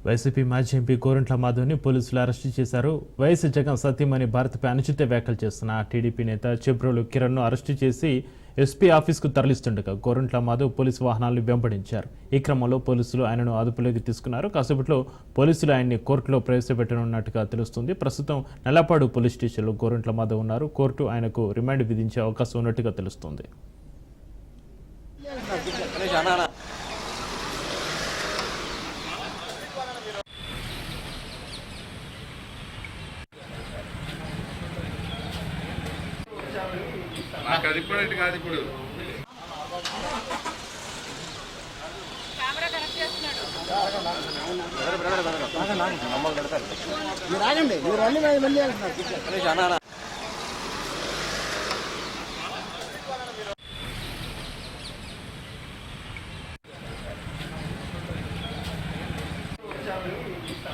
YCP మాజీ MP Gorantla మాధవ్ని పోలీసులు arrest చేశారు. వైఎస్ జగన్ సతీమణి భారత్పై అనుచిత వ్యాఖ్యలు చేస్తున్న టీడీపీ నేత చెబ్రోలు కిరణ్ను అరెస్టు చేసి ఎస్పీ ఆఫీస్కు తరలిస్తుండగా గోరంట్ల మాధవ్ పోలీసు వాహనాలను వెంబడించారు. ఈ క్రమంలో పోలీసులు ఆయనను అదుపులోకి తీసుకున్నారు. కాసేపట్లో పోలీసులు ఆయన్ని కోర్టులో ప్రవేశపెట్టనున్నట్టుగా తెలుస్తుంది. ప్రస్తుతం నెలపాడు పోలీస్ స్టేషన్లో గోరంట్ల మాధవ్ ఉన్నారు. కోర్టు ఆయనకు రిమాండ్ విధించే అవకాశం ఉన్నట్టుగా తెలుస్తుంది. నాకు అది కూడా ఇటు కాదు. ఇప్పుడు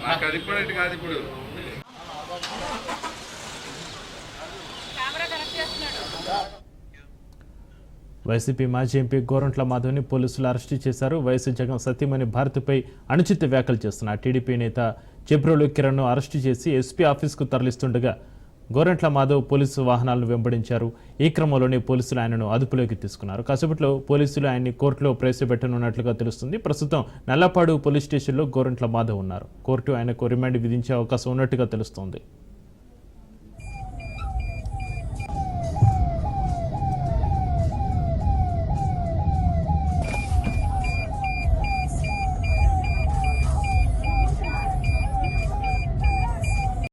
నాకు అది కూడా ఇటు కాదు. ఇప్పుడు వైసీపీ మాజీ ఎంపీ గోరంట్ల మాధవ్ని పోలీసులు అరెస్టు చేశారు. వైఎస్ జగన్ సతీమణి భారత్పై అనుచిత వ్యాఖ్యలు చేస్తున్న టీడీపీ నేత చెబ్రోలు కిరణ్ను అరెస్టు చేసి ఎస్పీ ఆఫీస్కు తరలిస్తుండగా గోరంట్ల మాధవ్ పోలీసు వాహనాలను వెంబడించారు. ఈ క్రమంలోనే పోలీసులు ఆయనను అదుపులోకి తీసుకున్నారు. కాసేపట్లో పోలీసులు ఆయన్ని కోర్టులో ప్రవేశపెట్టనున్నట్లుగా తెలుస్తుంది. ప్రస్తుతం నల్లపాడు పోలీస్ స్టేషన్లో గోరంట్ల మాధవ్ ఉన్నారు. కోర్టు ఆయనకు రిమాండ్ విధించే అవకాశం ఉన్నట్టుగా తెలుస్తోంది.